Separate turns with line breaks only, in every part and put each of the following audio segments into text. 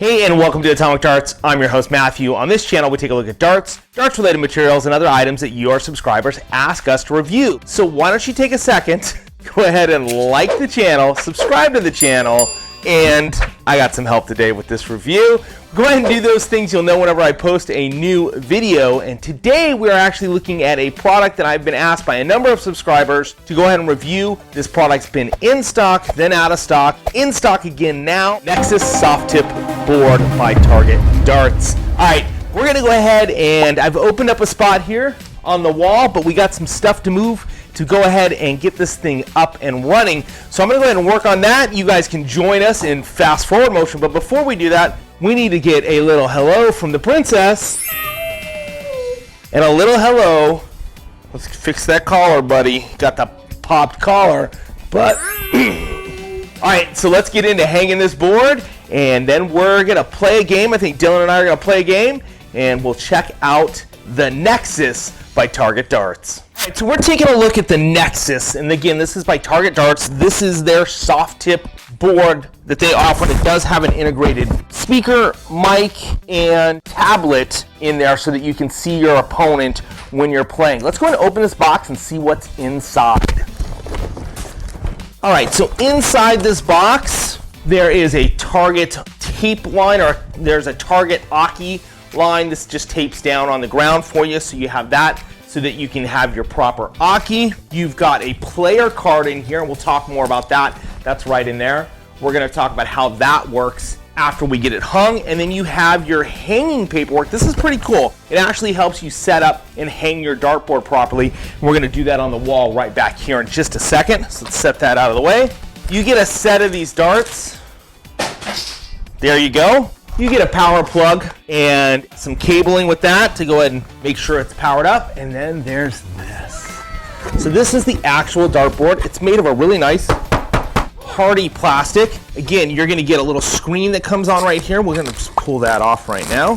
Hey, and welcome to Atomic Darts. I'm your host, Matthew. On this channel, we take a look at darts-related materials, and other items that your subscribers ask us to review. So why don't you take a second, go ahead and like the channel, subscribe to the channel, and I got some help today with this review. Go ahead and do those things. You'll know whenever I post a new video. And today we are actually looking at a product that I've been asked by a number of subscribers to go ahead and review. This product's been in stock, then out of stock, in stock again now. Nexus soft tip board by Target Darts. All right, we're gonna go ahead and I've opened up a spot here on the wall, but we got some stuff to move to go ahead and get this thing up and running. So I'm gonna go ahead and work on that. You guys can join us in fast forward motion, but before we do that, we need to get a little hello from the princess. And a little hello. Let's fix that collar, buddy. Got the popped collar, but all right, so let's get into hanging this board, and then we're gonna play a game. I think Dylan and I are gonna play a game, and we'll check out the Nexus by Target Darts. All right, so we're taking a look at the Nexus, and again, this is by Target Darts. This is their soft tip board that they offer. It does have an integrated speaker, mic, and tablet in there so that you can see your opponent when you're playing. Let's go ahead and open this box and see what's inside. All right, so inside this box, there is a Target tape line, or there's a Target Aki line. This just tapes down on the ground for you, so you have that so that you can have your proper Aki. You've got a player card in here, and we'll talk more about that. That's right in there. We're gonna talk about how that works after we get it hung, and then you have your hanging paperwork. This is pretty cool. It actually helps you set up and hang your dartboard properly. And we're gonna do that on the wall right back here in just a second. So let's set that out of the way. You get a set of these darts. There you go. You get a power plug and some cabling with that to go ahead and make sure it's powered up. And then there's this. So this is the actual dartboard. It's made of a really nice hardy plastic. Again, you're gonna get a little screen that comes on right here. We're gonna just pull that off right now.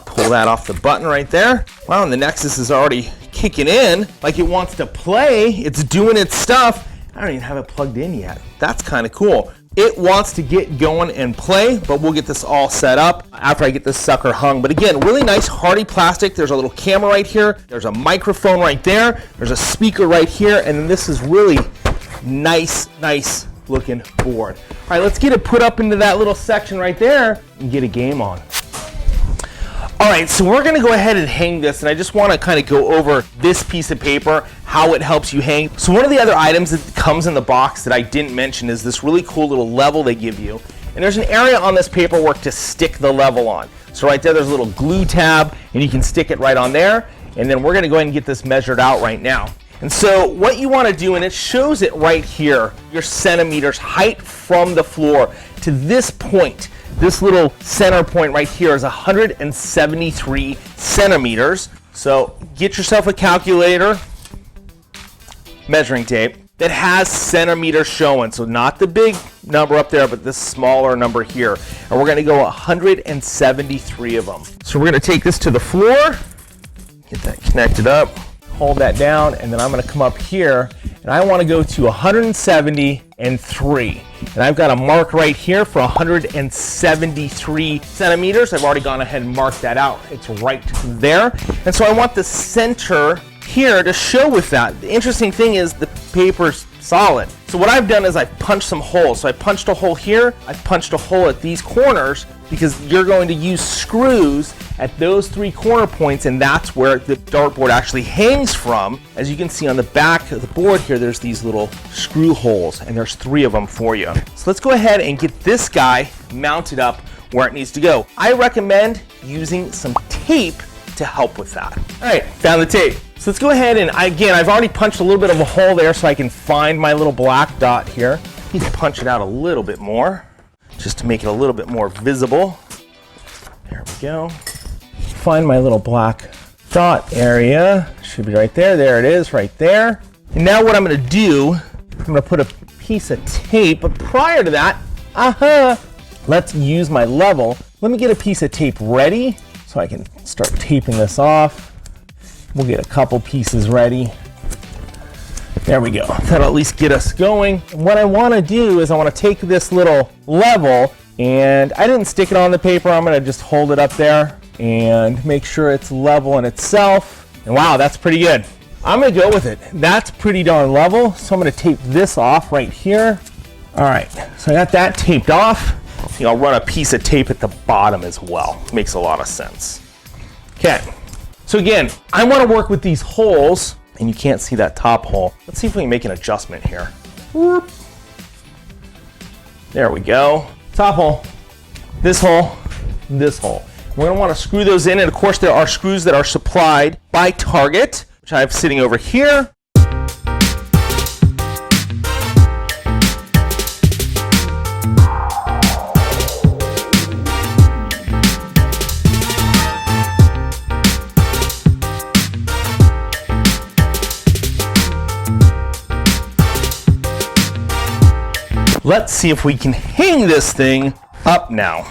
Pull that off the button right there. Wow, and the Nexus is already kicking in like it wants to play. It's doing its stuff. I don't even have it plugged in yet. That's kind of cool. It wants to get going and play, but we'll get this all set up after I get this sucker hung. But again, really nice hardy plastic. There's a little camera right here. There's a microphone right there. There's a speaker right here. And then this is really nice looking board. All right, let's get it put up into that little section right there and get a game on. All right, so we're gonna go ahead and hang this, and I just wanna kind of go over this piece of paper, how it helps you hang. So one of the other items that comes in the box that I didn't mention is this really cool little level they give you. And there's an area on this paperwork to stick the level on. So right there's a little glue tab, and you can stick it right on there. And then we're gonna go ahead and get this measured out right now. And so what you wanna do, and it shows it right here, your centimeters height from the floor to this point. This little center point right here is 173 centimeters. So get yourself a calculator, measuring tape that has centimeters showing. So not the big number up there, but this smaller number here. And we're gonna go 173 of them. So we're gonna take this to the floor, get that connected up, hold that down, and then I'm gonna come up here, and I wanna go to 173. And I've got a mark right here for 173 centimeters. I've already gone ahead and marked that out. It's right there. And so I want the center here to show with that. The interesting thing is the paper's solid. So what I've done is I've punched some holes. So I punched a hole here, I've punched a hole at these corners, because you're going to use screws at those three corner points, and that's where the dartboard actually hangs from. As you can see on the back of the board here, there's these little screw holes, and there's 3 of them for you. So let's go ahead and get this guy mounted up where it needs to go. I recommend using some tape to help with that. All right, found the tape. So let's go ahead and, again, I've already punched a little bit of a hole there so I can find my little black dot here. I need to punch it out a little bit more, just to make it a little bit more visible. There we go. Find my little black dot area. Should be right there. There it is, right there. And now what I'm gonna do, I'm gonna put a piece of tape, but prior to that, let's use my level. Let me get a piece of tape ready so I can start taping this off. We'll get a couple pieces ready. There we go. That'll at least get us going. And what I want to do is I want to take this little level And I didn't stick it on the paper. I'm gonna just hold it up there and make sure it's level in itself. And wow, that's pretty good. I'm gonna go with it. That's pretty darn level. So I'm gonna tape this off right here. All right, so I got that taped off. I'll run a piece of tape at the bottom as well. Makes a lot of sense. Okay, so again, I wanna work with these holes, and you can't see that top hole. Let's see if we can make an adjustment here. Whoop. There we go. Top hole, this hole, this hole. We're gonna wanna screw those in, and of course there are screws that are supplied by Target, which I have sitting over here. Let's see if we can hang this thing up now.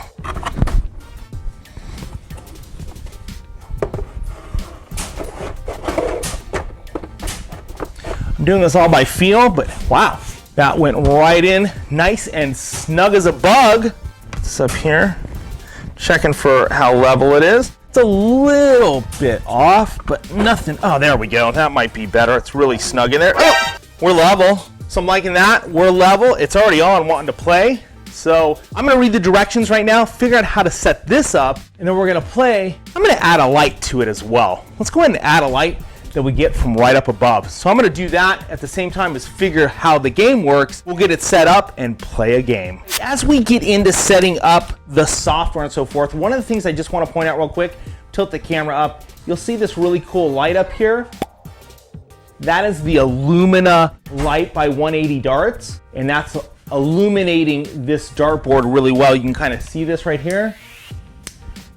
I'm doing this all by feel, but wow, that went right in nice and snug as a bug. It's up here, checking for how level it is. It's a little bit off, but nothing. Oh, there we go. That might be better. It's really snug in there. Oh, we're level. So I'm liking that. We're level. It's already on, wanting to play. So I'm gonna read the directions right now, figure out how to set this up, and then we're gonna play. I'm gonna add a light to it as well. Let's go ahead and add a light that we get from right up above. So I'm gonna do that at the same time as figure how the game works. We'll get it set up and play a game. As we get into setting up the software and so forth, one of the things I just wanna point out real quick, tilt the camera up, you'll see this really cool light up here. That is the Illumina light by 180 Darts, and that's illuminating this dartboard really well. You can kind of see this right here.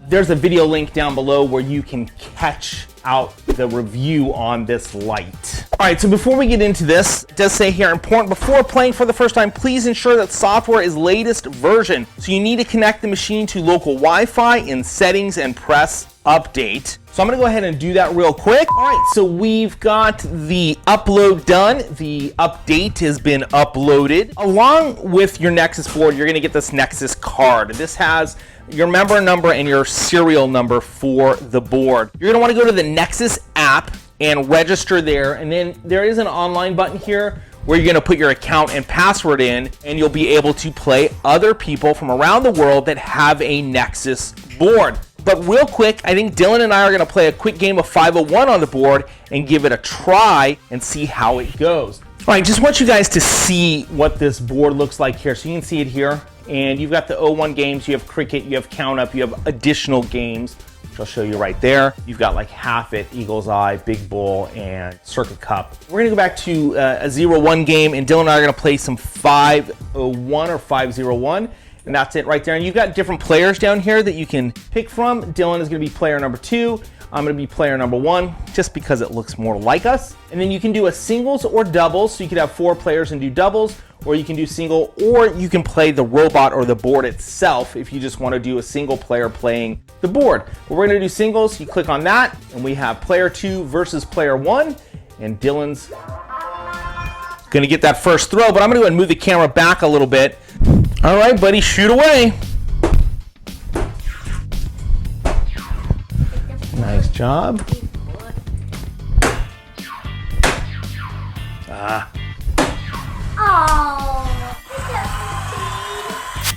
There's a video link down below where you can catch out the review on this light. All right, so before we get into this, it does say here, important, before playing for the first time, please ensure that software is latest version. So you need to connect the machine to local Wi-Fi in settings and press update. So I'm gonna go ahead and do that real quick. All right, so we've got the upload done. The update has been uploaded. Along with your Nexus board, you're gonna get this Nexus card. This has your member number and your serial number for the board. You're gonna wanna go to the Nexus app and register there. And then there is an online button here where you're gonna put your account and password in, and you'll be able to play other people from around the world that have a Nexus board. But real quick, I think Dylan and I are gonna play a quick game of 501 on the board and give it a try and see how it goes. All right, just want you guys to see what this board looks like here. So you can see it here, and you've got the 01 games, you have cricket, you have count up, you have additional games, which I'll show you right there. You've got like half it, Eagle's Eye, Big Bull, and Circuit Cup. We're gonna go back to a 01 game, and Dylan and I are gonna play some 501 or 501. And that's it right there. And you've got different players down here that you can pick from. Dylan is gonna be player number 2. I'm gonna be player number 1, just because it looks more like us. And then you can do a singles or doubles. So you could have 4 players and do doubles, or you can do single, or you can play the robot or the board itself if you just wanna do a single player playing the board. But we're gonna do singles. You click on that, and we have player 2 versus player 1, and Dylan's gonna get that first throw, but I'm gonna go ahead and move the camera back a little bit. All right, buddy, shoot away. Nice job.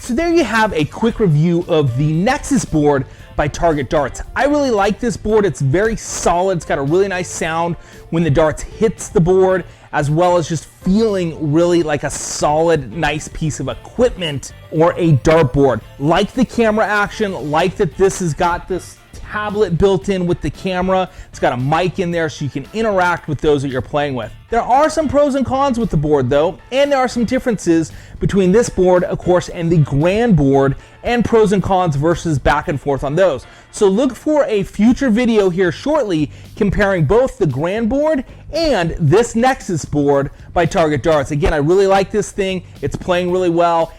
So there you have a quick review of the Nexus board by Target Darts. I really like this board. It's very solid. It's got a really nice sound when the darts hits the board, as well as just feeling really like a solid, nice piece of equipment or a dartboard. Like the camera action, like that this has got this tablet built in with the camera. It's got a mic in there so you can interact with those that you're playing with. There are some pros and cons with the board though, and there are some differences between this board, of course, and the Grand board, and pros and cons versus back and forth on those. So look for a future video here shortly comparing both the Grand board and this Nexus board by Target Darts. Again, I really like this thing. It's playing really well.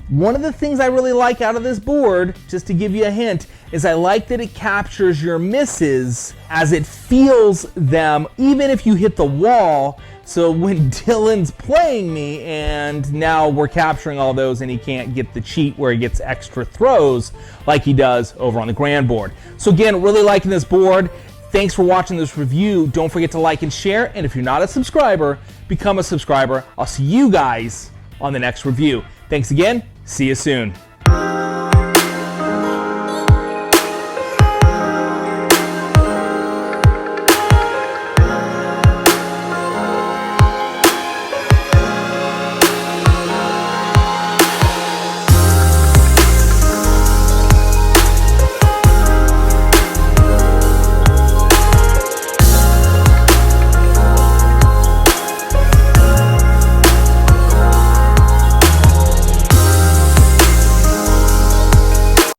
One of the things I really like out of this board, just to give you a hint, is I like that it captures your misses as it feels them, even if you hit the wall, So when Dylan's playing me and now we're capturing all those and he can't get the cheat where he gets extra throws like he does over on the grand board. So again, really liking this board. Thanks for watching this review. Don't forget to like and share. And if you're not a subscriber, become a subscriber. I'll see you guys on the next review. Thanks again. See you soon.